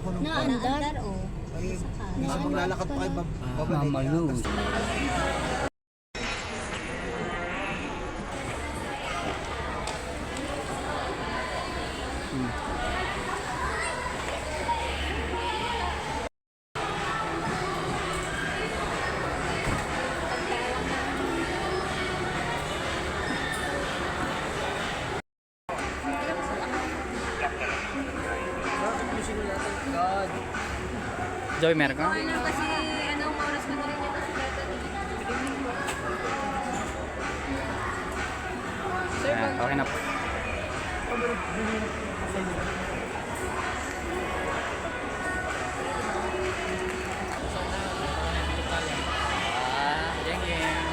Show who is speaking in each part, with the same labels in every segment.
Speaker 1: ako nung
Speaker 2: Naandar, oh.
Speaker 1: ay, maglalakad pa kayo babalik.
Speaker 3: Mamalung. Joy, meron ka?
Speaker 2: Kasi anong oras na rin yun kasi
Speaker 3: Ayan, okay na po. Yeng yeng.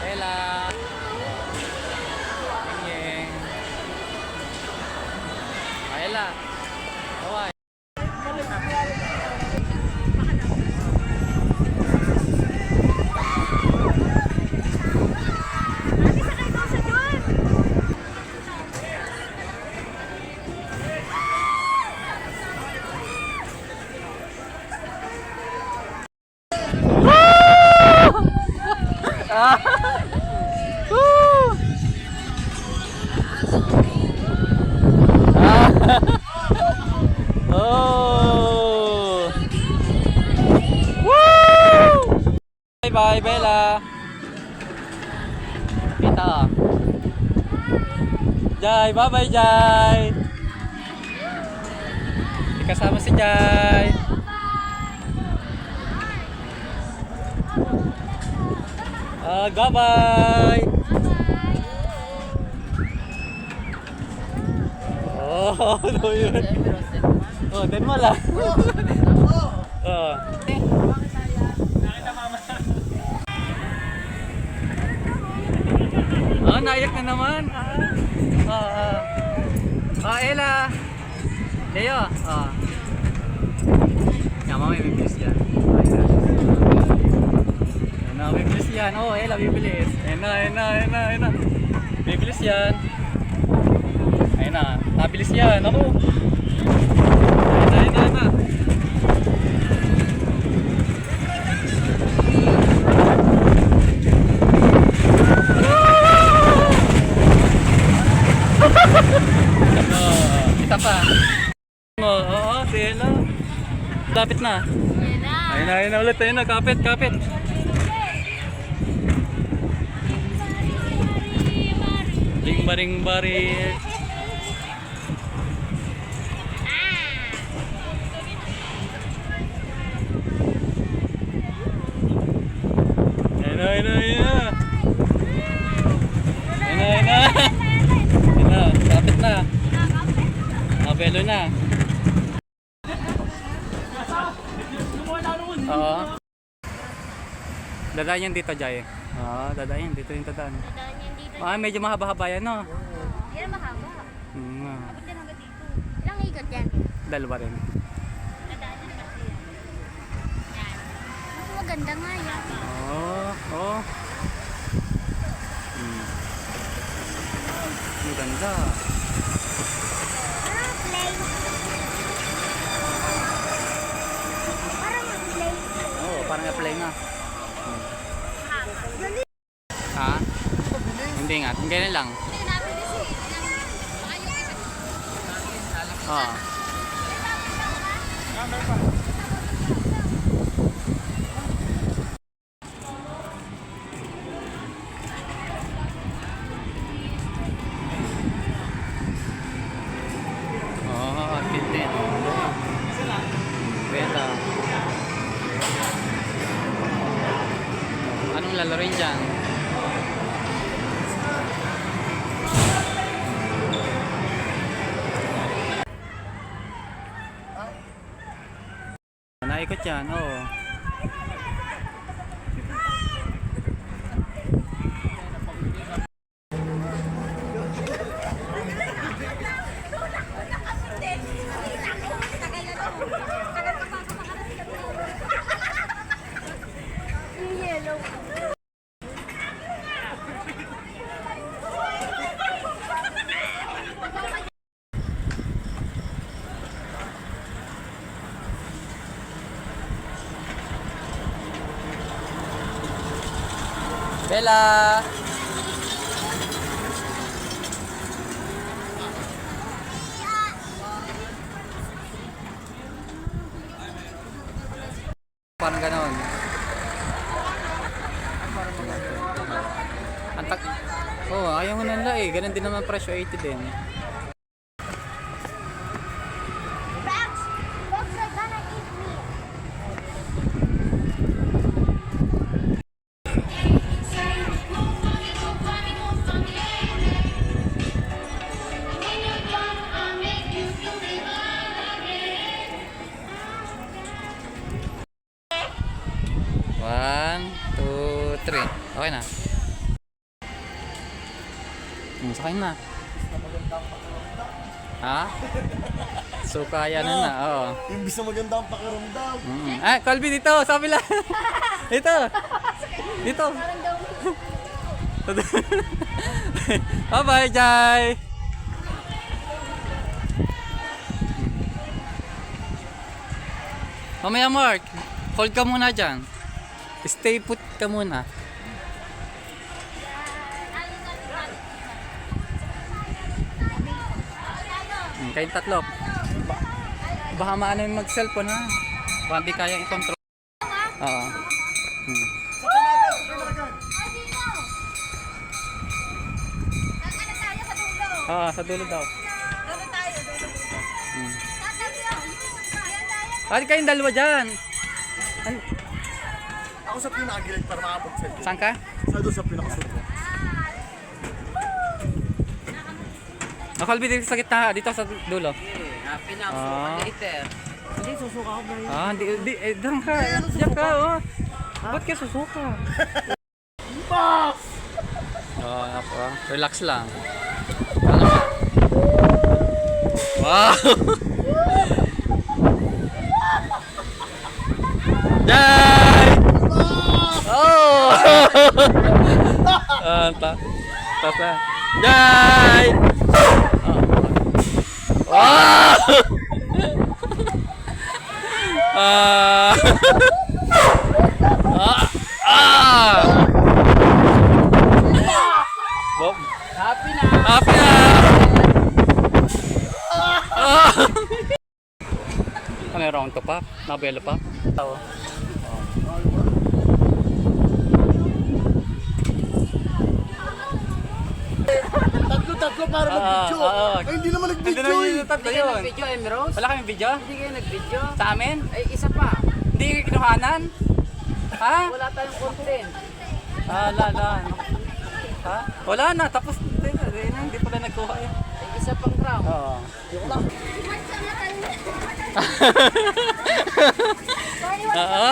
Speaker 3: Ella. Yeng yeng. Ella. Kawai. Oh! Woo! Bye bye Bella. Kita. Jai, bye bye Jai. Kasama si Jai. Bye bye. Oh, ano yun? Oh, ten mo lang. Oh. Oh, naiyak na naman. Ella. Leo. Yan, mamay bibilis yan. Yan na, bibilis yan. Oh, Ella, bibilis. Yan na. Bibilis yan. Ayun na, nabilis yan. Ako. Ayun na. Kita pa. Oo, si Ella. Lapit na. Ayun na ulit. Ayun na, kapit. Ring bari. Ayun na, kapit na. Mabelo na. Oo. Dadaan yan dito, Jay. Oo, dadaan yan dito yung dadaan.
Speaker 2: Dadaan yan dito.
Speaker 3: Medyo mahaba-haba yan, no?
Speaker 2: Hindi na mahaba. Abot yan hanggang dito. Ilang ikot yan?
Speaker 3: Dalawa rin.
Speaker 2: Dadaan yan kasi yan. Yan. Mas maganda nga yan.
Speaker 3: Oo. Ang ganda.
Speaker 2: Parang play.
Speaker 3: Oo, parang apply na. Ha? Hindi nga, ganyan lang. Oo. Tintin. Bella. Anong lalaroin dyan? Naikot yan, oo. Bella! Parang ganon. Antak. Oh, ayaw nga nila eh. Ganon din naman presyo, 80 din.
Speaker 2: Bugs are gonna eat me.
Speaker 3: One, two, three. Okay na. Sakay na. Ha? So kaya na. Oo.
Speaker 1: Yung bisa maganda ang pakiramdam.
Speaker 3: Ah, Colby dito, sabi lang. Dito. Dito. Bye-bye, Jai. Mamaya, Mark. Hold ka muna dyan. Stay put ka muna. Kayong tatlo. Baka maano yung mag-cellphone ha. Baka hindi kayang i-control. Oo. Oo, sa dulo daw. Bakit kayong dalawa dyan?
Speaker 1: Ako sa pinakagilid para makabot sa iyo.
Speaker 3: Saan ka?
Speaker 1: Sa doon sa pinakasuko.
Speaker 3: Nakalbi dito sa gitna, dito sa dulo.
Speaker 4: Later.
Speaker 1: Hindi, susuka ako ba yun?
Speaker 3: Di, dyan ka. Dyan ka, oh. Ba't ka susuka?
Speaker 1: Boss!
Speaker 3: Relax lang. Ano ba? Wow! Jai! Oh! Tata. Jai! Wow! Bob.
Speaker 4: Happy na!
Speaker 3: Happy na! Ano yung round to pa? Nabelo pa? Tao.
Speaker 1: Tatlo para mag-video. Ay, hindi naman nag-video eh.
Speaker 3: Tatlo
Speaker 4: Hindi kayo
Speaker 3: yun.
Speaker 4: nag-video, Emerald?
Speaker 3: Wala kaming video?
Speaker 4: Hindi kayo nag-video?
Speaker 3: Sa amin?
Speaker 4: Ay, isa pa.
Speaker 3: Hindi kayo kinuhanan? Ha?
Speaker 4: Wala tayong content.
Speaker 3: Wala. Ha? Wala na. Tapos, hindi pala nagkuha yun.
Speaker 4: Ay, isa pang round.
Speaker 3: Oo. Oo.